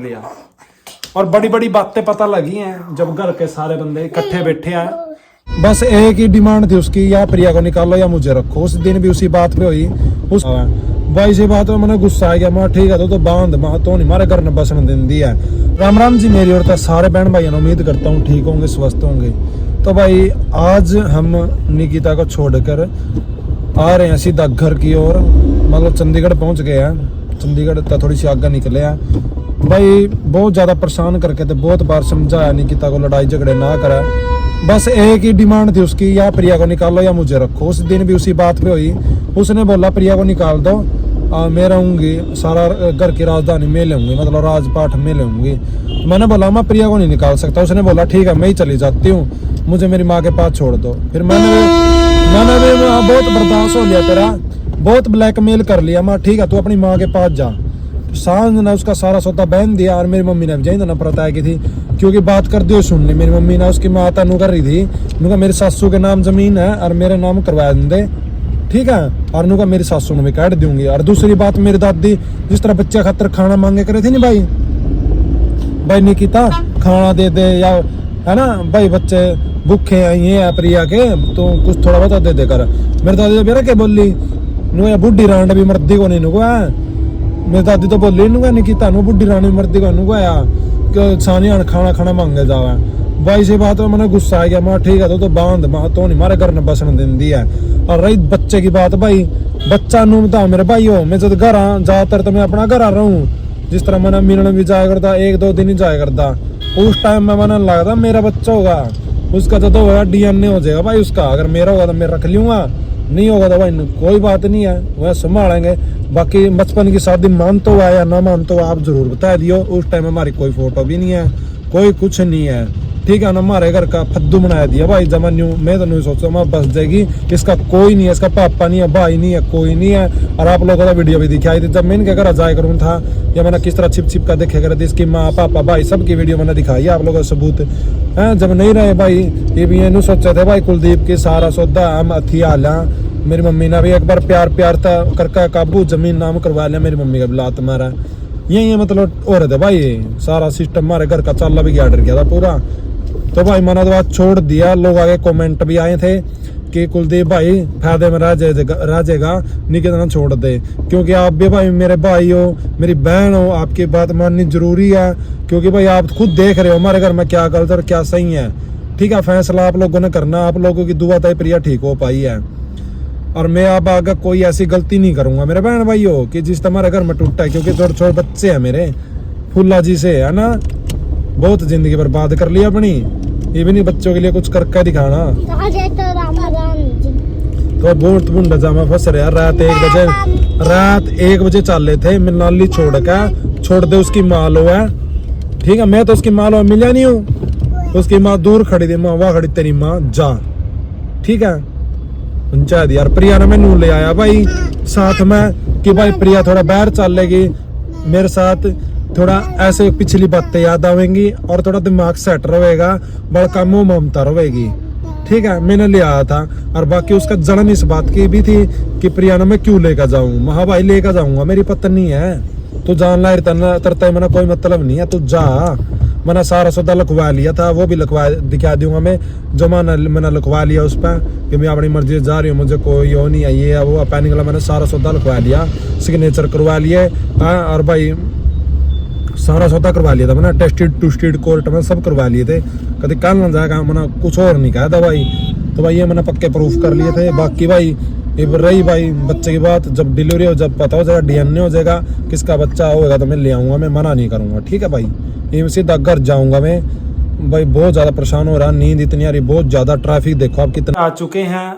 लिया और बड़ी बड़ी बातें पता लगी हैं जब घर के सारे बंदे इकट्ठे बैठे हैं। बस एक ही डिमांड थी उसकी, या प्रिया को निकालो या मुझे रखो। उस दिन भी उसी बात पे हुई। उस भाई से बात में मैंने गुस्सा आ गया। मैं ठीक है तो बांध मैं तो नहीं मारे घर ने बसन दिन दी है। राम राम जी मेरी और सारे बहन भाइयों ने उम्मीद करता हूँ ठीक होंगे स्वस्थ होंगे। तो भाई आज हम निकिता को छोड़कर आ रहे हैं सीधा घर की ओर, मतलब चंडीगढ़ पहुंच गए हैं। चंडीगढ़ तक थोड़ी सी आगे निकले हैं। भाई बहुत ज़्यादा परेशान करके थे, बहुत बार समझाया निकिता को लड़ाई झगड़े ना करा। बस एक ही डिमांड थी उसकी, या प्रिया को निकालो या मुझे रखो। उस दिन भी उसी बात पे हुई। उसने बोला प्रिया को निकाल दो, मैं रहूँगी सारा घर की राजधानी में लेंगी, मतलब राजपाट में लेंगी। मैंने बोला मैं प्रिया को नहीं निकाल सकता। उसने बोला ठीक है मैं ही चली जाती हूँ, मुझे मेरी माँ के पास छोड़ दो। फिर मैंने भी बहुत बर्दाश्त हो लिया तेरा, बहुत ब्लैकमेल कर लिया। मैं ठीक है तू अपनी माँ के पास जा। सांझ ने उसका सारा सौदा बहन दिया और मेरी मम्मी ने भी जहीं नफरत आए की थी, क्योंकि बात कर दियो सुन ली। मेरी मम्मी ने उसकी माता नु कर रही थी, नुका मेरे सासू के नाम जमीन है और मेरे नाम करवा दे, ठीक है। और नुका मेरी सासू ने भी काट दूंगी। और दूसरी बात मेरी दादी जिस तरह बच्चे खातर खाना मांगे करे थे नहीं भाई निकिता खाना दे दे, या है ना भाई बच्चे भूखे हैं ये है प्रिया के, तो कुछ थोड़ा बहुत दे दे कर। मेरी दादी मेरा क्या बोली नु बुढ़ी रांड भी मर्दी को नहीं नुका है। मेरी दादी तो बोली नुका निकिता नु बुढ़ी रानी मर्दी को नुका या सानिया खाना खाना मांगे जावा। भाई से बात में मैंने गुस्सा आ गया। मैं ठीक है तो बांध मैं तो नहीं मारे घर ने बसन दिन दी है। और रही बच्चे की बात, भाई बच्चा नू बता मेरे भाई हो, मैं जब घर आ ज्यादातर तो मैं अपना घर आ रहा हूँ। जिस तरह मैंने मिलने भी जाया करता, एक दो दिन ही जाया करता। उस टाइम में मैंने लगता मेरा बच्चा होगा, उसका जो तो होगा DNA हो जाएगा भाई उसका। अगर मेरा होगा तो मैं रख लूंगा, नहीं होगा तो भाई कोई बात नहीं है, वह संभालेंगे। बाकी बचपन की शादी मानते हुआ या ना मानते हुआ आप जरूर बता दियो। उस टाइम हमारी कोई फोटो भी नहीं है, कोई कुछ नहीं है, ठीक है ना। हमारे घर का फद्दू बना दिया भाई जमा न्यू। मैं तो नहीं सोचा मैं बस जाएगी, इसका कोई नहीं है, इसका पापा नहीं है, भाई नहीं है, कोई नहीं है। और आप लोगों का वीडियो भी दिखाई थी जब मैं इनके घर जाया करूँ था, या मैंने किस तरह छिप छिप का देखे कर इसकी माँ पापा भाई सबकी वीडियो मैंने दिखाई है आप लोगों को सबूत है। जब नहीं रहे भाई ये भी ये सोचे थे भाई कुलदीप की सारा सौदा हम अथी आला। मेरी मम्मी ने भी एक बार प्यार था करके काबू जमीन नाम करवा लिया, मेरी मम्मी का बिलात मारा। यही मतलब हो रहे थे भाई, सारा सिस्टम हमारे घर का चाला भी डर गया था पूरा। तो भाई मैंने तो बात छोड़ दिया। लोग आगे कमेंट भी आए थे कि कुलदीप भाई फायदे में रह जाएगा निकिता छोड़ दे, क्योंकि आप भी भाई मेरे भाई हो, मेरी बहन हो, आपकी बात माननी जरूरी है। क्योंकि भाई आप खुद देख रहे हो हमारे घर में क्या गलत और क्या सही है, ठीक है। फैसला आप लोगों ने करना, आप लोगों की दुआ तय प्रिया ठीक हो पाई है। और मैं अब आगे कोई ऐसी गलती नहीं करूंगा मेरे बहन भाई हो कि जिस तुम्हारे घर में टूटा है। क्योंकि छोटे छोटे बच्चे हैं मेरे फुल्ला जी से, है ना, बहुत जिंदगी बर्बाद कर ली अपनी। ये भी नहीं बच्चों के लिए कुछ करके दिखाना। तो बहुत बुंडा जामा फंस रहा। रात 1 बजे चल रहे थे मनाली छोड़ दे उसकी माँ लो है, ठीक है। मैं तो उसकी माँ लो मिला नहीं हूँ, उसकी माँ दूर खड़ी थी, माँ वहाँ खड़ी तेरी माँ जा, ठीक है। पंचायत यार प्रिया ने मैनू ले आया भाई साथ में कि भाई प्रिया थोड़ा बाहर चल लेगी मेरे साथ, थोड़ा ऐसे पिछली बातें याद आवेंगी और थोड़ा दिमाग सेट रहेगा, बड़का मुंह ममता रहेगी, ठीक है। मैंने ले आया था। और बाकी उसका जलन इस बात की भी थी कि प्रिया ने मैं क्यों लेकर जाऊं। महा भाई लेकर जाऊंगा, मेरी पत्नी है, तू जान ला तरता मैंने कोई मतलब नहीं है, तू जा। मैंने सारा सौदा लिखवा लिया था, वो भी लिखवा दिखा दूंगा मैं, जो मैंने लिखवा लिया उस पर कि मैं अपनी मर्जी से जा रही हूँ, मुझे कोई वो नहीं है ये है वो पैनिंग वाला। मैंने सारा सौदा लिखवा लिया, सिग्नेचर करवा लिए, और भाई सारा सौदा करवा लिया था मैंने, टेस्टेड कोर्ट में सब करवा लिए थे। कभी कल ना जाएगा मैंने कुछ और नहीं कहा था भाई। तो भाई ये मैंने पक्के प्रूफ कर लिए थे। बाकी भाई ये रही भाई बच्चे की बात, जब डिलीवरी हो जब पता हो जाएगा DNA हो जाएगा किसका बच्चा होगा तो मैं ले आऊँगा, मैं मना नहीं करूँगा, ठीक है भाई। ये सीधा घर जाऊँगा मैं। भाई बहुत ज़्यादा परेशान हो रहा, नींद इतनी आ रही, बहुत ज़्यादा ट्रैफिक देखो आप कितना। आ चुके हैं,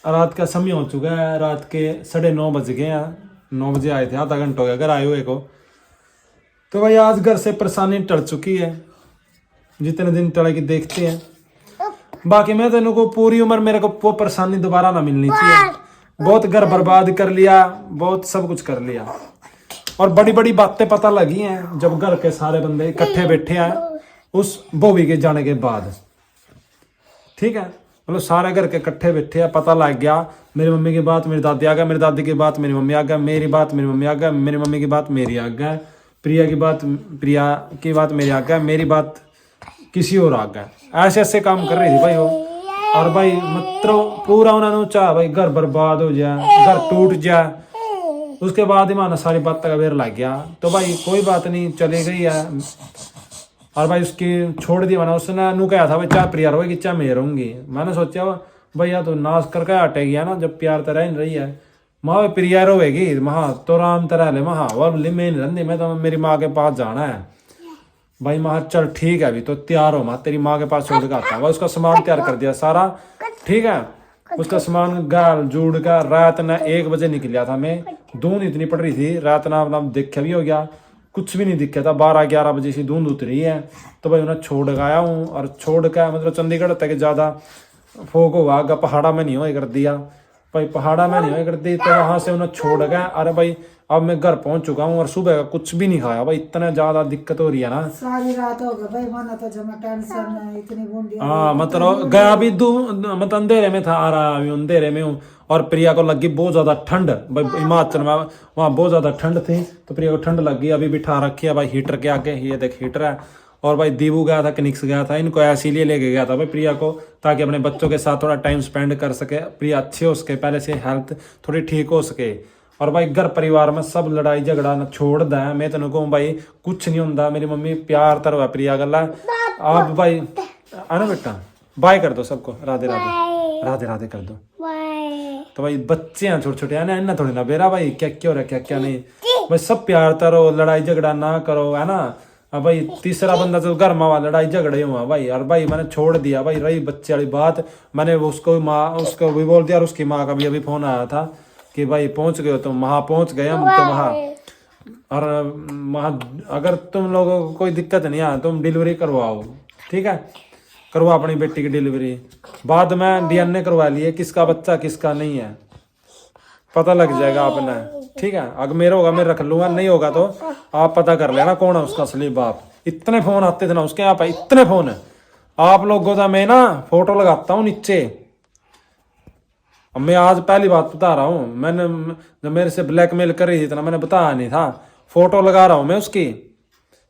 रात का समय हो चुका है, रात के 9:30 बज गए हैं। 9 बजे आए थे, आधा घंटा हो गया घर आए हुए को। तो भाई आज घर से परेशानी टल चुकी है, जितने दिन टलेगी देखते हैं। बाकी मैं तेनों को पूरी उम्र मेरे को वो परेशानी दोबारा ना मिलनी चाहिए। बहुत घर बर्बाद कर लिया, बहुत सब कुछ कर लिया और बड़ी बड़ी बातें पता लगी हैं जब घर के सारे बंदे इकट्ठे बैठे हैं उस बोवी के जाने के बाद, ठीक है। मतलब सारे घर के इकट्ठे बैठे हैं, पता लग गया। मेरी मम्मी की बात मेरी दादी आ गया, मेरी दादी की बात मेरी मम्मी आ गया, मेरी बात मेरी मम्मी आ गया, मेरी मम्मी की बात मेरी आ गया। प्रिया की बात मेरी आ गया, मेरी बात किसी और आ गया। ऐसे ऐसे काम कर रही थी भाई वो। और भाई मतलब पूरा उन्होंने चाहा भाई घर बर्बाद हो जाए, घर टूट जाए। उसके बाद ही माना सारी बात का बेर लग गया। तो भाई कोई बात नहीं, चली गई है। और भाई उसकी छोड़ दी मैंने। उसने नू कहा था भाई चाहे प्रिया रोएगी चाहे मैं रहूंगी। मैंने सोचा भैया तो नाश करके हटेगी है ना, जब प्यार तरह नहीं रही है। माँ प्रिया रोएगी महा तो राम तरह ले महा और मैं नहीं रही, मैं तो मेरी माँ के पास जाना है। भाई महा चल ठीक है, अभी तो तैयार हो, माँ तेरी माँ के पास छोड़ के आता हूँ। उसका सामान तैयार कर दिया सारा, ठीक है। उसका सामान गाल जोड़ का रात ना 1 बजे निकलिया था मैं। धुंध इतनी पड़ रही थी रात ना, अपना देखा भी हो गया, कुछ भी नहीं दिखा था। 12-11 बजे से धुंध उतरी है। तो भाई उन्हें छोड़ गया हूँ। और छोड़ के मतलब चंडीगढ़ तक ज्यादा फोक हुआ, पहाड़ा में नहीं हो कर दिया भाई, पहाड़ा में नहीं हो कर दी। तो वहां से उन्हें छोड़ गया। अरे भाई अब मैं घर पहुंच चुका हूँ और सुबह का कुछ भी नहीं खाया भाई, इतना ज्यादा दिक्कत हो रही है ना। सारी रात हो गई भाई, माना तो जमा टेंशन है, इतनी बूंदी। हाँ मतलब गया भी मतलब अंधेरे में था, आ रहा अभी अंधेरे में हूँ। और प्रिया को लगी बहुत ज्यादा ठंड भाई, हिमाचल में वहाँ बहुत ज्यादा ठंड थी। तो प्रिया को ठंड लग गई, अभी बिठा रखी है भाई हीटर के आगे, ये देख हीटर है। और भाई दीबू गया था, कनिक्स गया था, इनको इसीलिए लेके गया था भाई प्रिया को, ताकि अपने बच्चों के साथ थोड़ा टाइम स्पेंड कर सके, प्रिया अच्छी हो सके, पहले से हेल्थ थोड़ी ठीक हो सके। और भाई घर परिवार में सब लड़ाई झगड़ा न छोड़ दे। मैं तेन कहूँ भाई कुछ नहीं होता, मेरी मम्मी प्यार तरवा प्रिया गला। आप भाई आना बेटा, बाय कर दो सबको, राधे राधे राधे राधे कर दो। तो भाई बच्चे हैं छोटे छोटे, है ना, इन्ना थोड़ी ना बेरा भाई क्या क्या हो रहा है क्या क्या नहीं। भाई सब प्यार तरो, लड़ाई झगड़ा ना करो, है ना। अब भाई तीसरा बंदा तो घर में लड़ाई झगड़े हुआ भाई। और भाई मैंने छोड़ दिया भाई। रही बच्चे वाली बात, मैंने उसको भी बोल दिया। और उसकी माँ का भी अभी फोन आया था कि भाई पहुंच गए हो तुम, वहां पहुंच गए हम तो वहां। और वहां अगर तुम लोगों को कोई दिक्कत नहीं है, तुम डिलीवरी करवाओ, ठीक है, करवा अपनी बेटी की डिलीवरी। बाद में डीएनए करवा लिए, किसका बच्चा किसका नहीं है पता लग जाएगा अपने, ठीक है। अगर मेरा होगा मैं रख लूंगा, नहीं होगा तो आप पता कर लेना कौन है उसका असली बाप। इतने फोन आते थे ना उसके यहाँ पे, इतने फोन है आप लोगों का। मैं ना फोटो लगाता हूँ नीचे। अब मैं आज पहली बात बता रहा हूँ, मैंने जब मेरे से ब्लैकमेल कर रही थी इतना मैंने बताया नहीं था। फोटो लगा रहा हूँ मैं उसकी।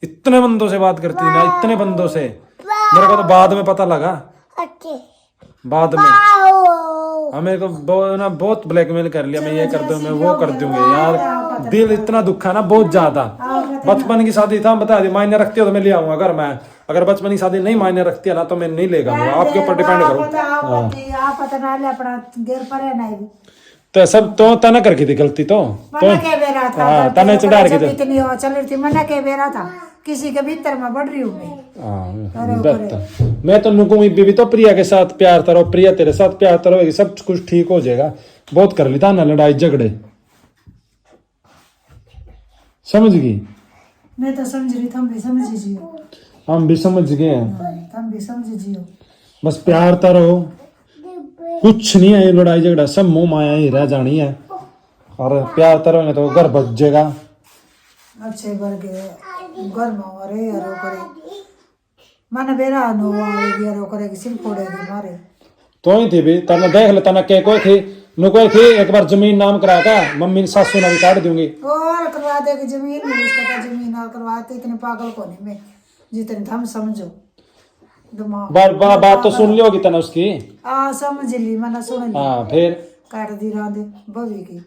इतने बंदों से बात करती ना, इतने बंदों से, मेरे को तो बाद में पता लगा, बाद में। हाँ मेरे को बहुत ब्लैकमेल कर लिया, मैं ये कर दूं मैं वो कर दूंगी यार। दिल इतना दुखा ना बहुत ज्यादा। बचपन की शादी था, बता दी मायने रखती हो तो मैं ले आऊंगा घर में। अगर बचपन की शादी नहीं मायने रखती है ना तो मैं नहीं ले जाऊंगा, आपके ऊपर डिपेंड करूँ। तो सब तो तना करके थी गलती तो तना चढ़ा के इतनी हो चल रही थी, मना के बेरा था किसी के भीतर में बढ़ रही हूँ मैं तो नुकूं भी तो प्रिया के साथ प्यार करो, प्रिया तेरे साथ प्यार करो, सब कुछ ठीक हो जाएगा। बहुत कर ली था ना लड़ाई झगड़े, समझ गई। मैं तो समझ रही, तुम भी समझ जियो, हम भी समझ गए हैं, तुम भी समझ जियो। बस प्यार तो रहो, कुछ नहीं है लड़ाई झगड़ा, सब मुंह माया ही रह जानी है। और प्यार तो रहोगे तो घर बच जाएगा। अच्छे घर के घर में रे यारो करे मन बेरा नो आएगी यारो करे कि सिम फोड़ेगी मारे। तो ही थी भी तना देख ले, तना के कोई थी नु कोई थी एक बार जमीन नाम करा का मम्मी सासू ने भी काट दूंगी और करवा देगी जमीन में, उसका जमीन और करवाते। इतने पागल को नहीं मैं जितने हम समझो दिमाग। बात तो सुन लियोगी तना उसकी। समझ ली मैंने, सुन ली। हाँ फिर काट दी राधे भवी की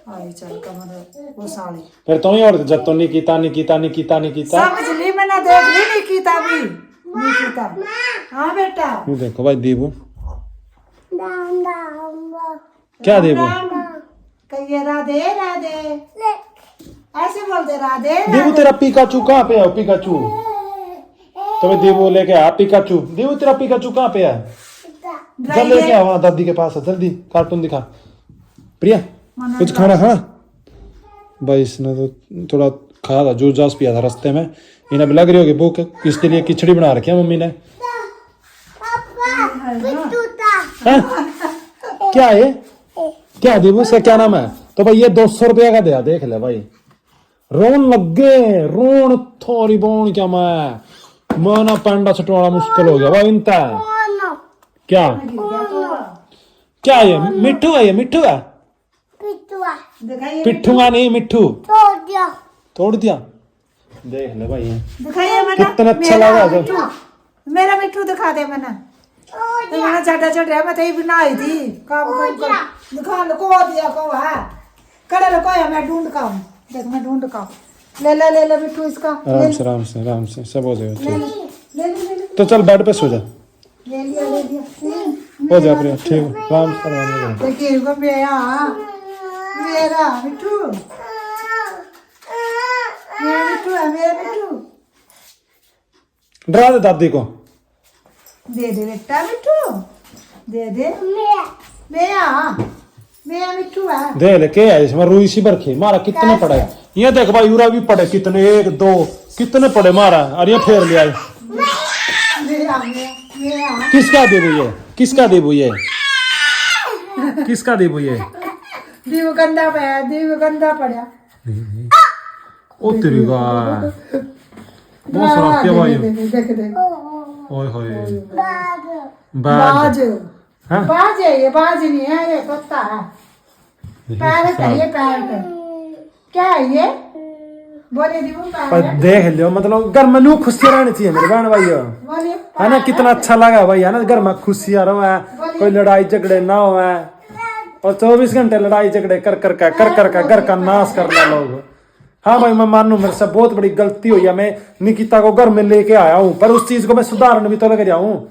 आई चल कमर वो साली। फिर तो ही और जब तो निकिता समझ ली मैंने, देख ली निकिता भी निकिता। हाँ बेटा देखो भाई दीबू क्या दीबू कहिए राधे राधे ऐसे बोल दे राधे। दीबू तेरा पिकाचू कहाँ पे है? पिकाचू तो दीबू लेके आ पिकाचू। दीबू तेरा पिकाचू कहाँ पे है? जल लेके आ, वहाँ दादी के पास है, जल्दी कार्टून दिखा। प्रिया कुछ खाना खा भाई। इसने तो थोड़ा खाया था, जूस जास पिया था रास्ते में। इन्हें भी लग रही होगी भूख, इसके लिए खिचड़ी बना रखी है मम्मी ने। क्या है क्या दीबू इसका क्या नाम है? तो भाई ये 200 रुपया का दिया, देख ले भाई। रोन लग गए, रोन थोड़ी बोन क्या मैं ना पंडा छटवाना मुश्किल हो गया भाई इनता। क्या क्या ये मिट्टू है? ये मिट्टू है? पिट्ठूआ नहीं, मिट्टू तोड़ दिया देख ले भाई दिखाइए मना कितना अच्छा लगा जब मेरा मिट्टू दिखा दे मना तो मना छोटा छोटा है मैं तो भी नहाई थी काम कर दिखा लो को दिया को है करे लो को मैं ढूंढ का देख मैं ढूंढ का ले ले मिट्टू इसका आराम से सब हो जाएगा ले तो चल बेड पे सो जा ले लिया हो जा प्रिया ठीक आराम से देखिए वो मेरा मिट्टू है मेरा मिट्टू डरा दे दादी को दे दे बेटा मिट्टू दे दे मेरा मिट्टू है दे ले के है इसमें रुई सी बरखे मारा कितने पड़े ये देख भाई यूरा भी पड़े कितने 1 2 कितने पड़े मारा और ये फेर लिया मेरा किसका देबू ये किसका देबू ये किसका देबू ये दीव गंदा पड़ा ओ तेरी का बहुत सारा क्या भाई देख ओए होए बाज हाँ? बाज है ये बाज नहीं है ये पत्ता है पैरट है ये पैरट क्या है ये बोले दीवू पर पैरट देख लियो मतलब घर में नू खुशी रहनी चाहिए मेरे बहन भाइयों बोले है ना कितना अच्छा लगा भाई है ना घर में खुशियां रहो कोई लड़ाई झगड़े ना हो और 24 घंटे लड़ाई झगड़े कर घर का नाश करना लोग हाँ भाई मैं मानू मेरे से बहुत बड़ी गलती हुई है मैं निकिता को घर में लेके आया हूँ पर उस चीज को मैं सुधारन भी तो लग जाऊँ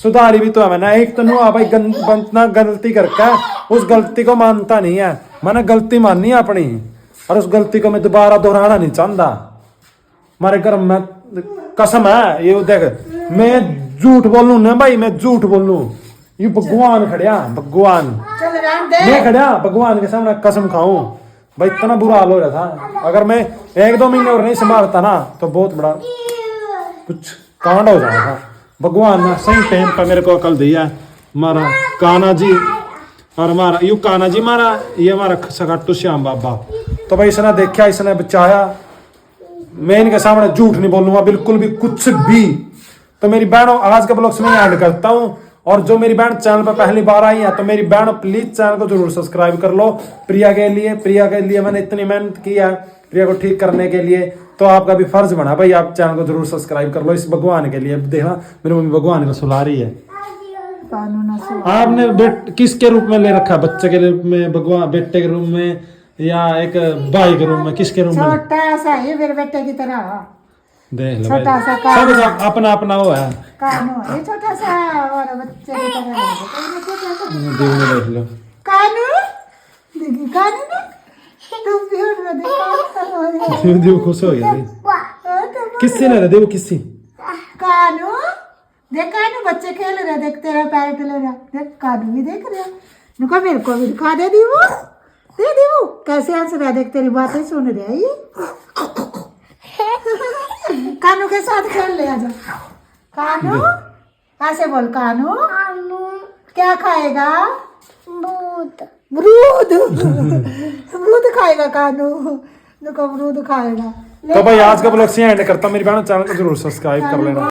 सुधारी भी तो है मैंने एक तो नु भाई बंतना गलती करके उस गलती को मानता नहीं है मैंने गलती माननी है अपनी और उस गलती को मैं दोबारा दोहराना नहीं चाहता हमारे घर में कसम है ये देख मैं झूठ बोलूं ना भाई मैं झूठ बोलूं ये भगवान खड़िया भगवान चल रहने दे मैं खड़िया भगवान के सामने कसम खाऊं भाई इतना बुरा हाल हो रहा था अगर मैं 1-2 महीने और नहीं संभालता ना तो बहुत बड़ा कुछ कांड हो जाना था भगवान ने सही टाइम पर मेरे को अकल दिया हमारा कान्हा जी और हमारा यू कान्हा जी हमारा ये हमारा सगाटू श्याम बाबा तो भाई इसने देखा इसने बचाया मैं इनके सामने झूठ नहीं बोलूंगा बिल्कुल भी कुछ भी तो मेरी बहनों आज के ब्लॉग्स में ऐड करता हूँ और जो मेरी बहन चैनल पर पहली बार आई है तो मेरी बहन प्लीज चैनल को जरूर सब्सक्राइब कर लो प्रिया के लिए मैंने इतनी मेहनत की है प्रिया को ठीक करने के लिए तो आपका भी फर्ज बना भाई आप चैनल को जरूर सब्सक्राइब कर लो इस भगवान के लिए देखना मेरी मम्मी भगवान को सुला रही है आपने किसके रूप में ले रखा बच्चे के रूप में भगवान बेटे के रूप में या एक भाई के रूप में किसके रूप में छोटा सा है मेरे बेटे की तरह देख लो छोटा सा सब अपना अपना वो है कानू ये छोटा सा और बच्चे की तरह देख लो कानू देखी कानू ना तुम भी उड़ रहे देखो देव खुश हो गया किससे ले रहे देव किससे कानू देख कानू बच्चे खेल रहे देख तेरा पैरट ले रहा देख कानू भी देख रहा नुको मेरे को भी दिखा दे दीवू कैसे हंस रहा देख तेरी बातें सुन रहा है ये कानू के साथ खेल ले आजा कानू ऐसे बोल कानू क्या खाएगा अमरूद खाएगा कानू नुको अमरूद खाएगा तो भाई आज का ब्लॉग से एंड करता हूं मेरी बहनों चैनल को जरूर सब्सक्राइब कर लेना